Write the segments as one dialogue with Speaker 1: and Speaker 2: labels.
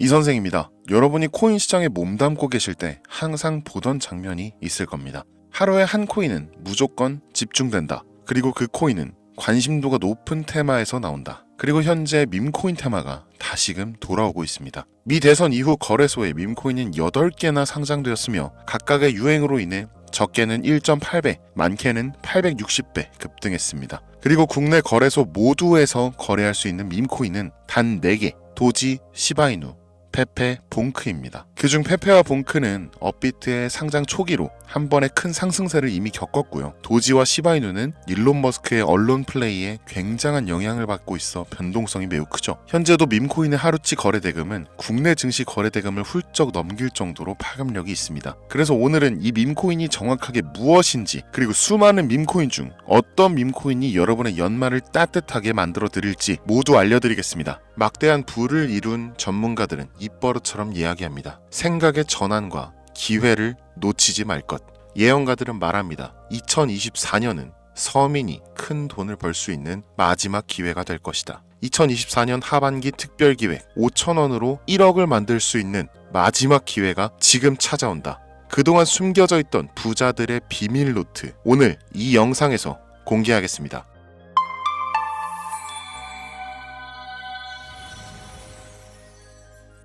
Speaker 1: 이 선생입니다. 여러분이 코인 시장에 몸담고 계실 때 항상 보던 장면이 있을 겁니다. 하루에 한 코인은 무조건 집중된다. 그리고 그 코인은 관심도가 높은 테마에서 나온다. 그리고 현재 밈코인 테마가 다시금 돌아오고 있습니다. 미 대선 이후 거래소에 밈코인은 8개나 상장되었으며 각각의 유행으로 인해 적게는 1.8배, 많게는 860배 급등했습니다. 그리고 국내 거래소 모두에서 거래할 수 있는 밈코인은 단 4개, 도지, 시바이누, 페페, 봉크입니다. 그중 페페와 봉크는 업비트의 상장 초기로 한 번의 큰 상승세를 이미 겪었고요. 도지와 시바이누는 일론 머스크의 언론 플레이에 굉장한 영향을 받고 있어 변동성이 매우 크죠. 현재도 밈코인의 하루치 거래대금은 국내 증시 거래대금을 훌쩍 넘길 정도로 파급력이 있습니다. 그래서 오늘은 이 밈코인이 정확하게 무엇인지, 그리고 수많은 밈코인 중 어떤 밈코인이 여러분의 연말을 따뜻하게 만들어 드릴지 모두 알려드리겠습니다. 막대한 부를 이룬 전문가들은 입버릇처럼 이야기합니다. 생각의 전환과 기회를 놓치지 말 것. 예언가들은 말합니다. 2024년은 서민이 큰 돈을 벌 수 있는 마지막 기회가 될 것이다. 2024년 하반기 특별기획 5,000원으로 1억을 만들 수 있는 마지막 기회가 지금 찾아온다. 그동안 숨겨져 있던 부자들의 비밀 노트, 오늘 이 영상에서 공개하겠습니다.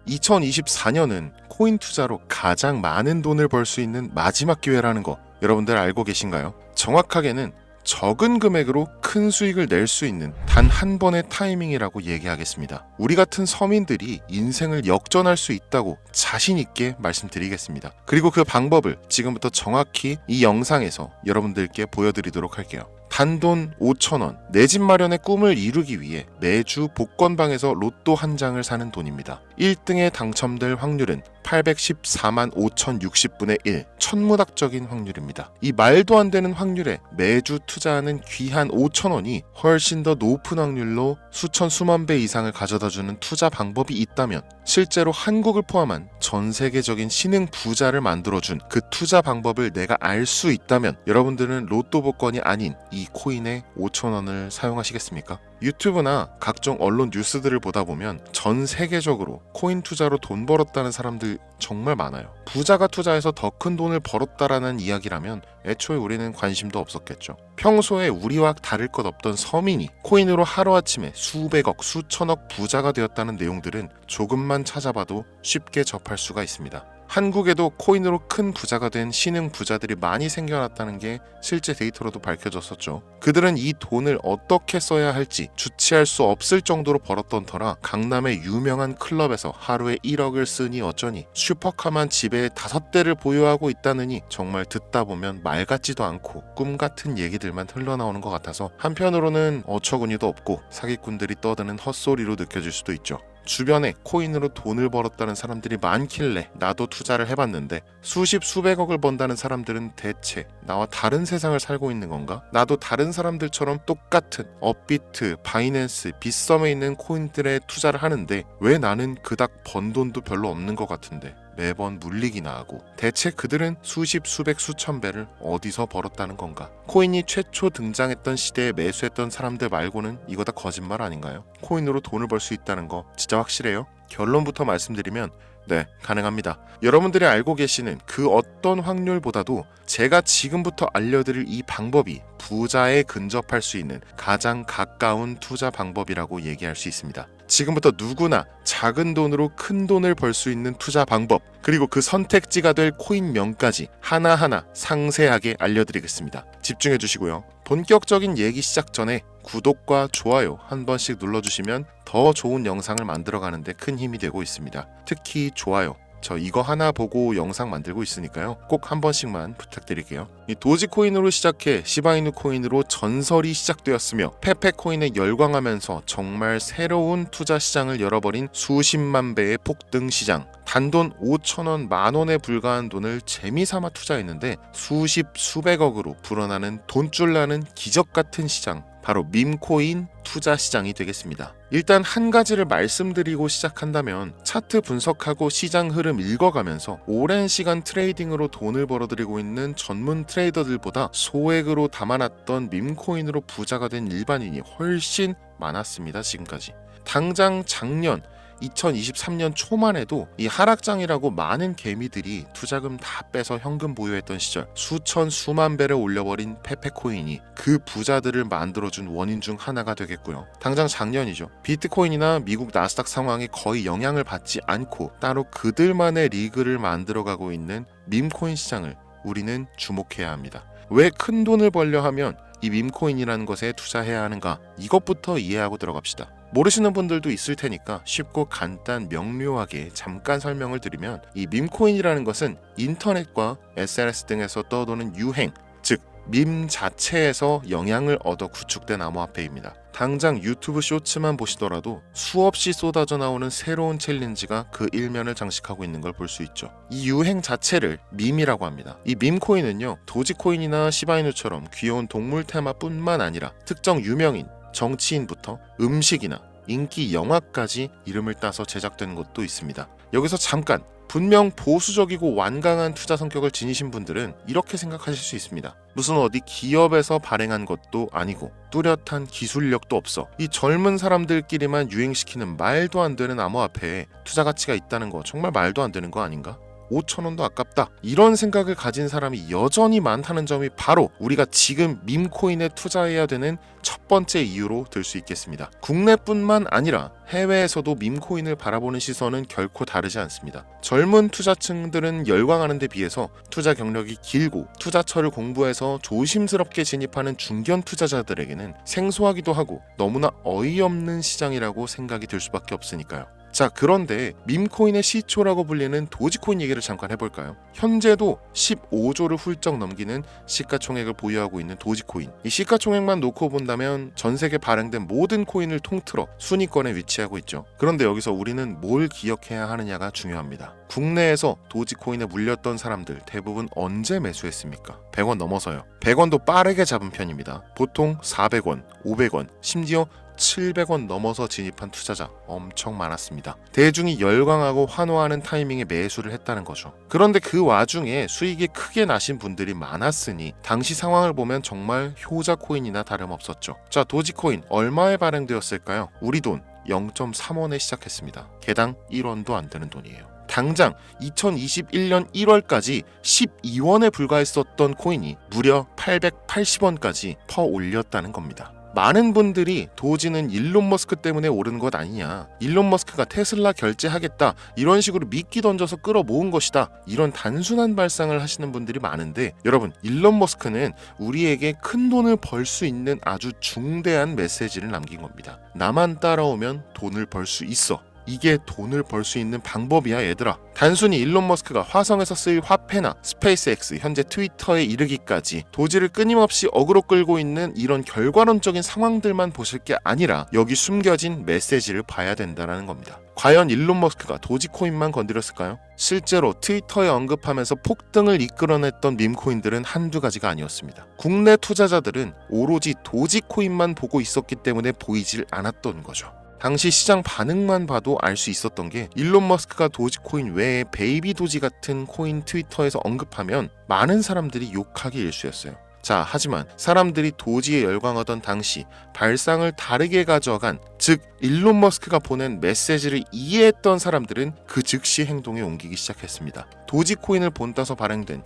Speaker 1: 2024년은 코인 투자로 가장 많은 돈을 벌 수 있는 마지막 기회라는 거 여러분들 알고 계신가요? 정확하게는 적은 금액으로 큰 수익을 낼 수 있는 단 한 번의 타이밍이라고 얘기하겠습니다. 우리 같은 서민들이 인생을 역전할 수 있다고 자신 있게 말씀드리겠습니다. 그리고 그 방법을 지금부터 정확히 이 영상에서 여러분들께 보여드리도록 할게요. 단돈 5,000원, 내 집 마련의 꿈을 이루기 위해 매주 복권방에서 로또 한 장을 사는 돈입니다. 1등에 당첨될 확률은 814만 5,060분의 1, 천문학적인 확률입니다. 이 말도 안 되는 확률에 매주 투자하는 귀한 5,000원이 훨씬 더 높은 확률로 수천 수만 배 이상을 가져다주는 투자 방법이 있다면, 실제로 한국을 포함한 전 세계적인 신흥 부자를 만들어준 그 투자 방법을 내가 알 수 있다면 여러분들은 로또 복권이 아닌 이 코인의 5,000원을 사용하시겠습니까? 유튜브나 각종 언론 뉴스들을 보다 보면 전 세계적으로 코인 투자로 돈 벌었다는 사람들 정말 많아요. 부자가 투자해서 더 큰 돈을 벌었다라는 이야기라면 애초에 우리는 관심도 없었겠죠. 평소에 우리와 다를 것 없던 서민이 코인으로 하루아침에 수백억, 수천억 부자가 되었다는 내용들은 조금만 찾아봐도 쉽게 접할 수가 있습니다. 한국에도 코인으로 큰 부자가 된 신흥 부자들이 많이 생겨났다는 게 실제 데이터로도 밝혀졌었죠. 그들은 이 돈을 어떻게 써야 할지 주체할 수 없을 정도로 벌었던 터라 강남의 유명한 클럽에서 하루에 1억을 쓰니 어쩌니, 슈퍼카만 집에 5대를 보유하고 있다느니 정말 듣다 보면 말 같지도 않고 꿈 같은 얘기들만 흘러나오는 것 같아서 한편으로는 어처구니도 없고 사기꾼들이 떠드는 헛소리로 느껴질 수도 있죠. 주변에 코인으로 돈을 벌었다는 사람들이 많길래 나도 투자를 해봤는데 수십 수백억을 번다는 사람들은 대체 나와 다른 세상을 살고 있는 건가? 나도 다른 사람들처럼 똑같은 업비트, 바이낸스, 빗썸에 있는 코인들에 투자를 하는데 왜 나는 그닥 번 돈도 별로 없는 것 같은데 매번 물리기나 하고, 대체 그들은 수십, 수백, 수천 배를 어디서 벌었다는 건가? 코인이 최초 등장했던 시대에 매수했던 사람들 말고는 이거 다 거짓말 아닌가요? 코인으로 돈을 벌 수 있다는 거 진짜 확실해요? 결론부터 말씀드리면 네, 가능합니다. 여러분들이 알고 계시는 그 어떤 확률보다도 제가 지금부터 알려드릴 이 방법이 부자에 근접할 수 있는 가장 가까운 투자 방법이라고 얘기할 수 있습니다. 지금부터 누구나 작은 돈으로 큰 돈을 벌 수 있는 투자 방법, 그리고 그 선택지가 될 코인명까지 하나하나 상세하게 알려드리겠습니다. 집중해 주시고요. 본격적인 얘기 시작 전에 구독과 좋아요 한 번씩 눌러주시면 더 좋은 영상을 만들어가는데 큰 힘이 되고 있습니다. 특히 좋아요, 저 이거 하나 보고 영상 만들고 있으니까요. 꼭 한 번씩만 부탁드릴게요. 이 도지코인으로 시작해 시바이누 코인으로 전설이 시작되었으며 페페코인에 열광하면서 정말 새로운 투자 시장을 열어버린 수십만 배의 폭등 시장. 단돈 5,000원, 만원에 불과한 돈을 재미삼아 투자했는데 수십, 수백억으로 불어나는 돈줄 나는 기적 같은 시장, 바로 밈코인 투자 시장이 되겠습니다. 일단 한 가지를 말씀드리고 시작한다면, 차트 분석하고 시장 흐름 읽어가면서 오랜 시간 트레이딩으로 돈을 벌어들이고 있는 전문 트레이더들보다 소액으로 담아놨던 밈코인으로 부자가 된 일반인이 훨씬 많았습니다. 지금까지. 당장 작년 2023년 초만 해도 이 하락장이라고 많은 개미들이 투자금 다 빼서 현금 보유했던 시절 수천 수만 배를 올려버린 페페코인이 그 부자들을 만들어준 원인 중 하나가 되겠고요. 당장 작년이죠. 비트코인이나 미국 나스닥 상황에 거의 영향을 받지 않고 따로 그들만의 리그를 만들어가고 있는 밈코인 시장을 우리는 주목해야 합니다. 왜 큰 돈을 벌려 하면 이 밈코인이라는 것에 투자해야 하는가? 이것부터 이해하고 들어갑시다. 모르시는 분들도 있을 테니까 쉽고 간단 명료하게 잠깐 설명을 드리면 이 밈코인이라는 것은 인터넷과 SNS 등에서 떠도는 유행, 즉 밈 자체에서 영향을 얻어 구축된 암호화폐입니다. 당장 유튜브 쇼츠만 보시더라도 수없이 쏟아져 나오는 새로운 챌린지가 그 일면을 장식하고 있는 걸 볼 수 있죠. 이 유행 자체를 밈이라고 합니다. 이 밈코인은요, 도지코인이나 시바이누처럼 귀여운 동물 테마뿐만 아니라 특정 유명인, 정치인부터 음식이나 인기 영화까지 이름을 따서 제작된 것도 있습니다. 여기서 잠깐, 분명 보수적이고 완강한 투자 성격을 지니신 분들은 이렇게 생각하실 수 있습니다. 무슨 어디 기업에서 발행한 것도 아니고 뚜렷한 기술력도 없어. 이 젊은 사람들끼리만 유행시키는 말도 안 되는 암호화폐에 투자 가치가 있다는 거 정말 말도 안 되는 거 아닌가? 5,000원도 아깝다. 이런 생각을 가진 사람이 여전히 많다는 점이 바로 우리가 지금 밈코인에 투자해야 되는 첫 번째 이유로 들 수 있겠습니다. 국내뿐만 아니라 해외에서도 밈코인을 바라보는 시선은 결코 다르지 않습니다. 젊은 투자층들은 열광하는 데 비해서 투자 경력이 길고 투자처를 공부해서 조심스럽게 진입하는 중견 투자자들에게는 생소하기도 하고 너무나 어이없는 시장이라고 생각이 들 수밖에 없으니까요. 자, 그런데 밈코인의 시초라고 불리는 도지코인 얘기를 잠깐 해볼까요? 현재도 15조를 훌쩍 넘기는 시가총액을 보유하고 있는 도지코인. 이 시가총액만 놓고 본다면 전 세계 발행된 모든 코인을 통틀어 순위권에 위치하고 있죠. 그런데 여기서 우리는 뭘 기억해야 하느냐가 중요합니다. 국내에서 도지코인에 물렸던 사람들 대부분 언제 매수했습니까? 100원 넘어서요. 100원도 빠르게 잡은 편입니다. 보통 400원, 500원, 심지어 700원 넘어서 진입한 투자자 엄청 많았습니다. 대중이 열광하고 환호하는 타이밍에 매수를 했다는 거죠. 그런데 그 와중에 수익이 크게 나신 분들이 많았으니 당시 상황을 보면 정말 효자 코인이나 다름없었죠. 자, 도지코인 얼마에 발행되었을까요? 우리 돈 0.3원에 시작했습니다. 개당 1원도 안 되는 돈이에요. 당장 2021년 1월까지 12원에 불과했었던 코인이 무려 880원까지 퍼 올렸다는 겁니다. 많은 분들이 도지는 일론 머스크 때문에 오른 것 아니냐, 일론 머스크가 테슬라 결제하겠다 이런 식으로 미끼 던져서 끌어모은 것이다, 이런 단순한 발상을 하시는 분들이 많은데, 여러분, 일론 머스크는 우리에게 큰 돈을 벌 수 있는 아주 중대한 메시지를 남긴 겁니다. 나만 따라오면 돈을 벌 수 있어. 이게 돈을 벌 수 있는 방법이야, 얘들아. 단순히 일론 머스크가 화성에서 쓰일 화폐나 스페이스X, 현재 트위터에 이르기까지 도지를 끊임없이 어그로 끌고 있는 이런 결과론적인 상황들만 보실 게 아니라 여기 숨겨진 메시지를 봐야 된다는 겁니다. 과연 일론 머스크가 도지코인만 건드렸을까요? 실제로 트위터에 언급하면서 폭등을 이끌어냈던 밈코인들은 한두 가지가 아니었습니다. 국내 투자자들은 오로지 도지코인만 보고 있었기 때문에 보이질 않았던 거죠. 당시 시장 반응만 봐도 알 수 있었던 게, 일론 머스크가 도지코인 외에 베이비 도지 같은 코인 트위터에서 언급하면 많은 사람들이 욕하기 일쑤였어요. 자, 하지만 사람들이 도지에 열광하던 당시 발상을 다르게 가져간, 즉 일론 머스크가 보낸 메시지를 이해했던 사람들은 그 즉시 행동에 옮기기 시작했습니다. 도지코인을 본따서 발행된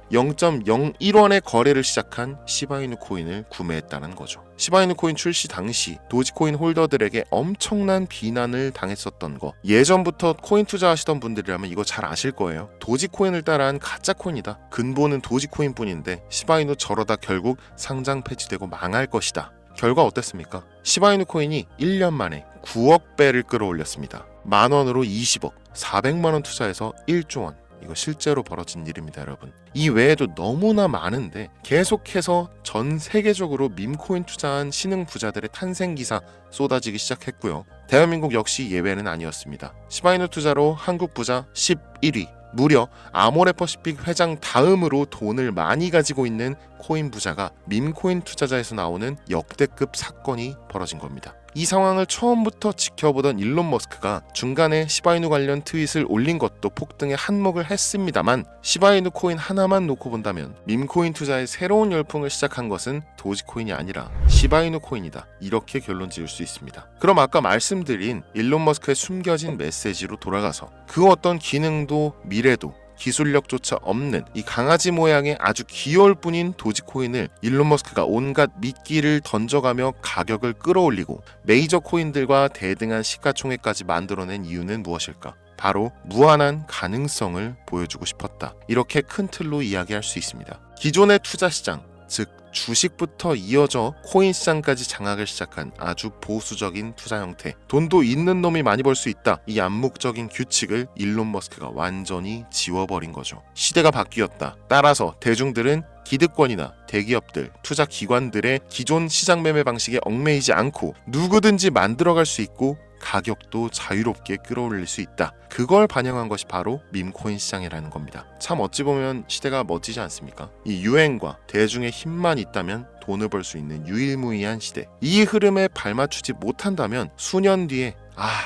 Speaker 1: 0.01원의 거래를 시작한 시바이누 코인을 구매했다는 거죠. 시바이누 코인 출시 당시 도지코인 홀더들에게 엄청난 비난을 당했었던 거, 예전부터 코인 투자하시던 분들이라면 이거 잘 아실 거예요. 도지코인을 따라한 가짜 코인이다. 근본은 도지코인 뿐인데 시바이누 저러다 결국 상장 폐지되고 망할 것이다. 결과 어땠습니까? 시바이누 코인이 1년 만에 9억 배를 끌어올렸습니다. 만원으로 20억, 400만원 투자해서 1조 원. 이거 실제로 벌어진 일입니다, 여러분. 이 외에도 너무나 많은데 계속해서 전 세계적으로 밈코인 투자한 신흥 부자들의 탄생 기사 쏟아지기 시작했고요. 대한민국 역시 예외는 아니었습니다. 시바이누 투자로 한국 부자 11위, 무려 아모레퍼시픽 회장 다음으로 돈을 많이 가지고 있는 코인 부자가 밈코인 투자자에서 나오는 역대급 사건이 벌어진 겁니다. 이 상황을 처음부터 지켜보던 일론 머스크가 중간에 시바이누 관련 트윗을 올린 것도 폭등에 한몫을 했습니다만, 시바이누 코인 하나만 놓고 본다면 밈코인 투자의 새로운 열풍을 시작한 것은 도지코인이 아니라 시바이누 코인이다, 이렇게 결론 지을 수 있습니다. 그럼 아까 말씀드린 일론 머스크의 숨겨진 메시지로 돌아가서 그 어떤 기능도 미래도 기술력조차 없는 이 강아지 모양의 아주 귀여울 뿐인 도지코인을 일론 머스크가 온갖 미끼를 던져가며 가격을 끌어올리고 메이저 코인들과 대등한 시가총액까지 만들어낸 이유는 무엇일까? 바로 무한한 가능성을 보여주고 싶었다, 이렇게 큰 틀로 이야기할 수 있습니다. 기존의 투자 시장, 즉 주식부터 이어져 코인 시장까지 장악을 시작한 아주 보수적인 투자 형태, 돈도 있는 놈이 많이 벌 수 있다, 이 암묵적인 규칙을 일론 머스크가 완전히 지워버린 거죠. 시대가 바뀌었다. 따라서 대중들은 기득권이나 대기업들, 투자 기관들의 기존 시장 매매 방식에 얽매이지 않고 누구든지 만들어갈 수 있고 가격도 자유롭게 끌어올릴 수 있다. 그걸 반영한 것이 바로 밈코인 시장이라는 겁니다. 참 어찌 보면 시대가 멋지지 않습니까? 이 유행과 대중의 힘만 있다면 돈을 벌 수 있는 유일무이한 시대. 이 흐름에 발맞추지 못한다면 수년 뒤에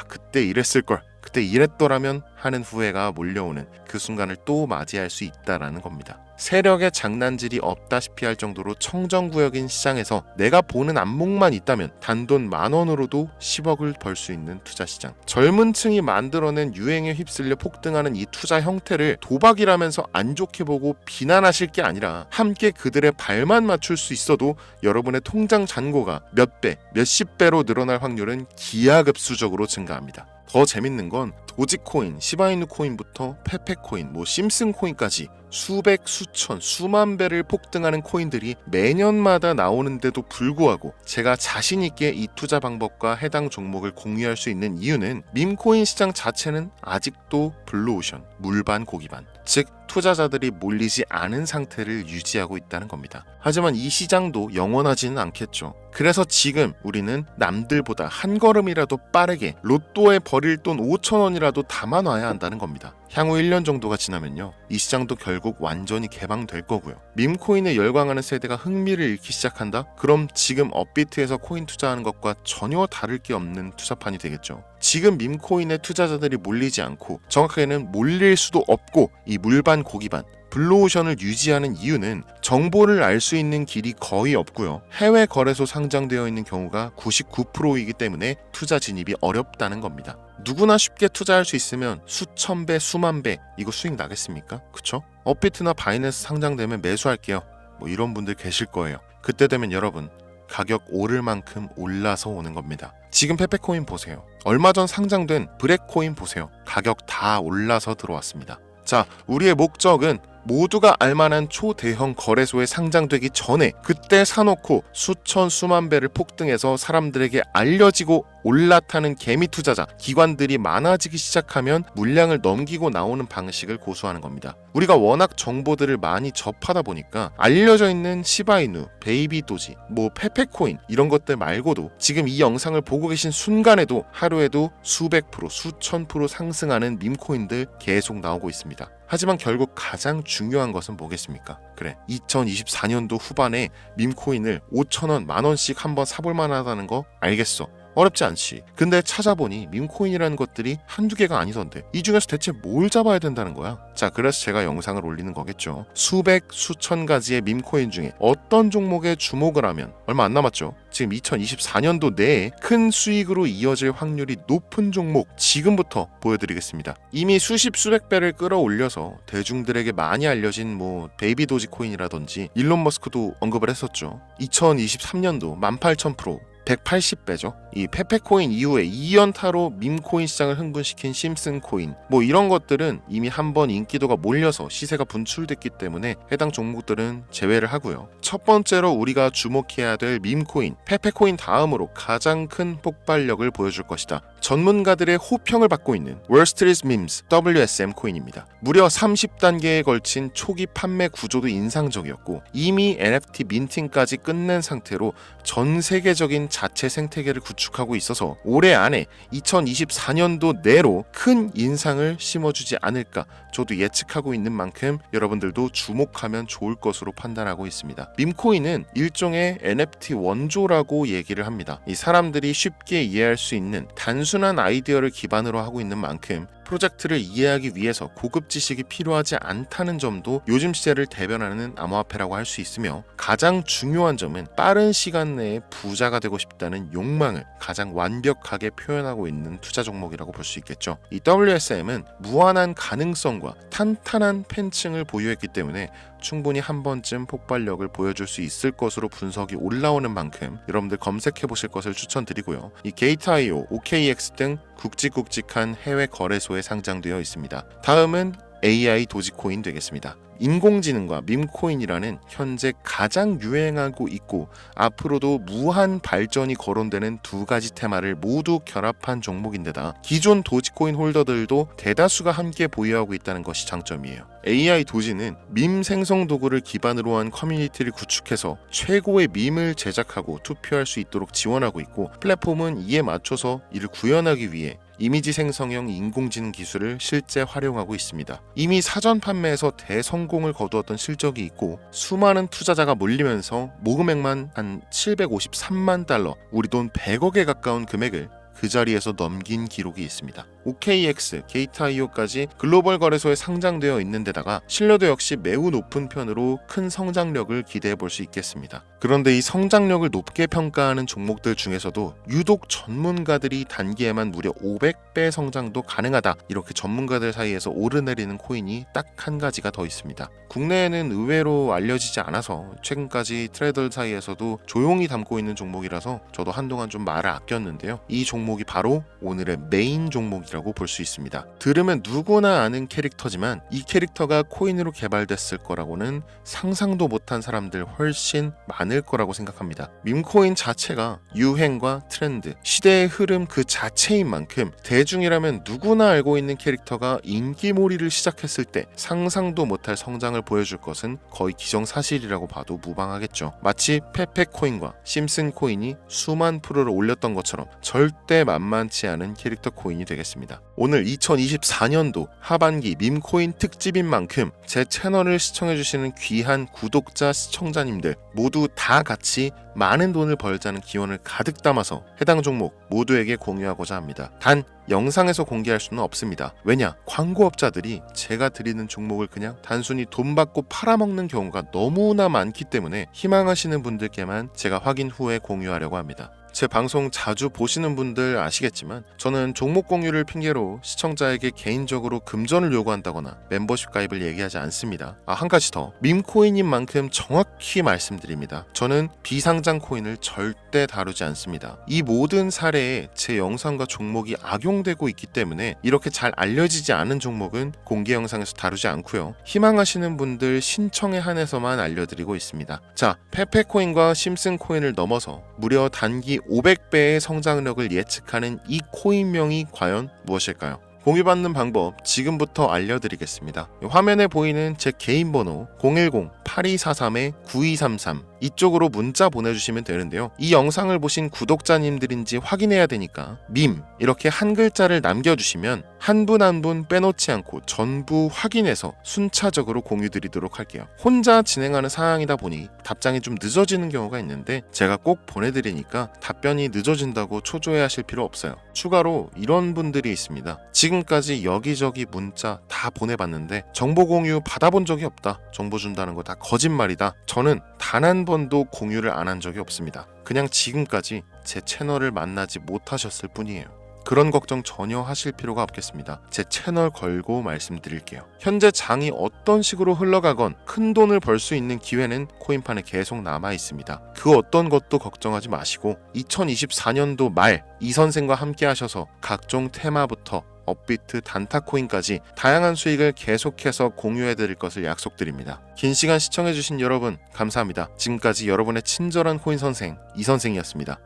Speaker 1: 그때 이랬을걸, 그때 이랬더라면 하는 후회가 몰려오는 그 순간을 또 맞이할 수 있다라는 겁니다. 세력의 장난질이 없다시피 할 정도로 청정구역인 시장에서 내가 보는 안목만 있다면 단돈 10,000원으로도 10억을 벌 수 있는 투자 시장. 젊은 층이 만들어낸 유행에 휩쓸려 폭등하는 이 투자 형태를 도박이라면서 안 좋게 보고 비난하실 게 아니라 함께 그들의 발만 맞출 수 있어도 여러분의 통장 잔고가 몇 배, 몇십 배로 늘어날 확률은 기하급수적으로 증가합니다. 더 재밌는 건 도지코인, 시바이누 코인부터 페페코인, 심슨코인까지 수백, 수천, 수만 배를 폭등하는 코인들이 매년마다 나오는데도 불구하고 제가 자신 있게 이 투자 방법과 해당 종목을 공유할 수 있는 이유는 밈코인 시장 자체는 아직도 블루오션, 물반 고기반, 즉 투자자들이 몰리지 않은 상태를 유지하고 있다는 겁니다. 하지만 이 시장도 영원하지는 않겠죠. 그래서 지금 우리는 남들보다 한 걸음이라도 빠르게 로또에 버릴 돈 5,000원이라도 담아놔야 한다는 겁니다. 향후 1년 정도가 지나면요, 이 시장도 결국 완전히 개방될 거고요. 밈코인에 열광하는 세대가 흥미를 잃기 시작한다? 그럼 지금 업비트에서 코인 투자하는 것과 전혀 다를 게 없는 투자판이 되겠죠. 지금 밈코인에 투자자들이 몰리지 않고, 정확하게는 몰릴 수도 없고, 이 물반 고기반 블루오션을 유지하는 이유는 정보를 알 수 있는 길이 거의 없고요, 해외 거래소 상장되어 있는 경우가 99%이기 때문에 투자 진입이 어렵다는 겁니다. 누구나 쉽게 투자할 수 있으면 수천 배, 수만 배 이거 수익 나겠습니까? 그쵸? 업비트나 바이낸스 상장되면 매수할게요, 이런 분들 계실 거예요. 그때 되면 여러분, 가격 오를 만큼 올라서 오는 겁니다. 지금 페페코인 보세요. 얼마 전 상장된 브렉코인 보세요. 가격 다 올라서 들어왔습니다. 자, 우리의 목적은 모두가 알만한 초대형 거래소에 상장되기 전에 그때 사놓고 수천 수만 배를 폭등해서 사람들에게 알려지고 올라타는 개미 투자자, 기관들이 많아지기 시작하면 물량을 넘기고 나오는 방식을 고수하는 겁니다. 우리가 워낙 정보들을 많이 접하다 보니까 알려져 있는 시바이누, 베이비도지, 페페코인 이런 것들 말고도 지금 이 영상을 보고 계신 순간에도 하루에도 수백 프로, 수천 프로 상승하는 밈코인들 계속 나오고 있습니다. 하지만 결국 가장 중요한 것은 뭐겠습니까? 그래, 2024년도 후반에 밈코인을 5,000원, 10,000원씩 한번 사볼 만하다는 거 알겠어. 어렵지 않지. 근데 찾아보니 밈코인이라는 것들이 한두 개가 아니던데 이 중에서 대체 뭘 잡아야 된다는 거야? 자, 그래서 제가 영상을 올리는 거겠죠. 수백, 수천 가지의 밈코인 중에 어떤 종목에 주목을 하면, 얼마 안 남았죠. 지금 2024년도 내에 큰 수익으로 이어질 확률이 높은 종목 지금부터 보여드리겠습니다. 이미 수십 수백 배를 끌어올려서 대중들에게 많이 알려진 베이비 도지코인이라든지 일론 머스크도 언급을 했었죠. 2023년도 18,000%, 180배죠. 이 페페코인 이후에 2연타로 밈코인 시장을 흥분시킨 심슨코인, 이런 것들은 이미 한번 인기도가 몰려서 시세가 분출됐기 때문에 해당 종목들은 제외를 하고요. 첫 번째로 우리가 주목해야 될 밈코인, 페페코인 다음으로 가장 큰 폭발력을 보여줄 것이다. 전문가들의 호평을 받고 있는 월스트리트 밈스 WSM 코인입니다. 무려 30단계에 걸친 초기 판매 구조도 인상적이었고 이미 NFT 민팅까지 끝낸 상태로 전 세계적인 자체 생태계를 구축하고 있어서 올해 안에 2024년도 내로 큰 인상을 심어주지 않을까 저도 예측하고 있는 만큼 여러분들도 주목하면 좋을 것으로 판단하고 있습니다. 밈코인은 일종의 NFT 원조라고 얘기를 합니다. 이 사람들이 쉽게 이해할 수 있는 단순한 아이디어를 기반으로 하고 있는 만큼 프로젝트를 이해하기 위해서 고급 지식이 필요하지 않다는 점도 요즘 시대를 대변하는 암호화폐라고 할 수 있으며 가장 중요한 점은 빠른 시간 내에 부자가 되고 싶다는 욕망을 가장 완벽하게 표현하고 있는 투자 종목이라고 볼 수 있겠죠. 이 WSM은 무한한 가능성과 탄탄한 팬층을 보유했기 때문에 충분히 한 번쯤 폭발력을 보여줄 수 있을 것으로 분석이 올라오는 만큼 여러분들 검색해 보실 것을 추천드리고요. 이 게이트.io, OKX 등 굵직굵직한 해외 거래소에 상장되어 있습니다. 다음은 AI 도지코인 되겠습니다. 인공지능과 밈코인이라는 현재 가장 유행하고 있고 앞으로도 무한 발전이 거론되는 두 가지 테마를 모두 결합한 종목인데다 기존 도지코인 홀더들도 대다수가 함께 보유하고 있다는 것이 장점이에요. AI 도지는 밈 생성 도구를 기반으로 한 커뮤니티를 구축해서 최고의 밈을 제작하고 투표할 수 있도록 지원하고 있고 플랫폼은 이에 맞춰서 이를 구현하기 위해 이미지 생성형 인공지능 기술을 실제 활용하고 있습니다. 이미 사전 판매에서 대성공을 거두었던 실적이 있고 수많은 투자자가 몰리면서 모금액만 한 753만 달러, 우리 돈 100억에 가까운 금액을 그 자리에서 넘긴 기록이 있습니다. OKX, 게이트.io까지 글로벌 거래소에 상장되어 있는 데다가 신뢰도 역시 매우 높은 편으로 큰 성장력을 기대해 볼 수 있겠습니다. 그런데 이 성장력을 높게 평가하는 종목들 중에서도 유독 전문가들이 단기에만 무려 500배 성장도 가능하다 이렇게 전문가들 사이에서 오르내리는 코인이 딱 한 가지가 더 있습니다. 국내에는 의외로 알려지지 않아서 최근까지 트레이더 사이에서도 조용히 담고 있는 종목이라서 저도 한동안 좀 말을 아꼈는데요. 이 종목이 바로 오늘의 메인 종목이라고 볼 수 있습니다. 들으면 누구나 아는 캐릭터지만 이 캐릭터가 코인으로 개발됐을 거라고는 상상도 못한 사람들 훨씬 많을 거라고 생각합니다. 밈코인 자체가 유행과 트렌드, 시대의 흐름 그 자체인 만큼 대중이라면 누구나 알고 있는 캐릭터가 인기몰이를 시작했을 때 상상도 못할 성장을 보여줄 것은 거의 기정사실이라고 봐도 무방하겠죠. 마치 페페코인과 심슨코인이 수만 프로를 올렸던 것처럼 절대 만만치 않은 캐릭터 코인이 되겠습니다. 오늘 2024년도 하반기 밈코인 특집인 만큼 제 채널을 시청해주시는 귀한 구독자, 시청자님들 모두 다 같이 많은 돈을 벌자는 기원을 가득 담아서 해당 종목 모두에게 공유하고자 합니다. 단 영상에서 공개할 수는 없습니다. 왜냐? 광고업자들이 제가 드리는 종목을 그냥 단순히 돈 받고 팔아먹는 경우가 너무나 많기 때문에 희망하시는 분들께만 제가 확인 후에 공유하려고 합니다. 제 방송 자주 보시는 분들 아시겠지만 저는 종목 공유를 핑계로 시청자에게 개인적으로 금전을 요구한다거나 멤버십 가입을 얘기하지 않습니다. 한 가지 더, 밈코인인 만큼 정확히 말씀드립니다. 저는 비상장 코인을 절대 다루지 않습니다. 이 모든 사례에 제 영상과 종목이 악용되고 있기 때문에 이렇게 잘 알려지지 않은 종목은 공개 영상에서 다루지 않고요. 희망하시는 분들 신청에 한해서만 알려드리고 있습니다. 자, 페페코인과 심슨코인을 넘어서 무려 단기 500배의 성장력을 예측하는 이 코인명이 과연 무엇일까요? 공유받는 방법 지금부터 알려드리겠습니다. 화면에 보이는 제 개인 번호 010-8243-9233 이쪽으로 문자 보내주시면 되는데요. 이 영상을 보신 구독자님들인지 확인해야 되니까 밈 이렇게 한 글자를 남겨주시면 한 분 한 분 빼놓지 않고 전부 확인해서 순차적으로 공유드리도록 할게요. 혼자 진행하는 사항이다 보니 답장이 좀 늦어지는 경우가 있는데 제가 꼭 보내드리니까 답변이 늦어진다고 초조해하실 필요 없어요. 추가로 이런 분들이 있습니다. 지금까지 여기저기 문자 다 보내봤는데 정보 공유 받아본 적이 없다. 정보 준다는 거 다 거짓말이다. 저는 단 한 번도 공유를 안 한 적이 없습니다. 그냥 지금까지 제 채널을 만나지 못하셨을 뿐이에요. 그런 걱정 전혀 하실 필요가 없겠습니다. 제 채널 걸고 말씀드릴게요. 현재 장이 어떤 식으로 흘러가건 큰 돈을 벌 수 있는 기회는 코인판에 계속 남아 있습니다. 그 어떤 것도 걱정하지 마시고 2024년도 말 이 선생과 함께 하셔서 각종 테마부터 업비트, 단타코인까지 다양한 수익을 계속해서 공유해드릴 것을 약속드립니다. 긴 시간 시청해주신 여러분 감사합니다. 지금까지 여러분의 친절한 코인 선생 이선생이었습니다.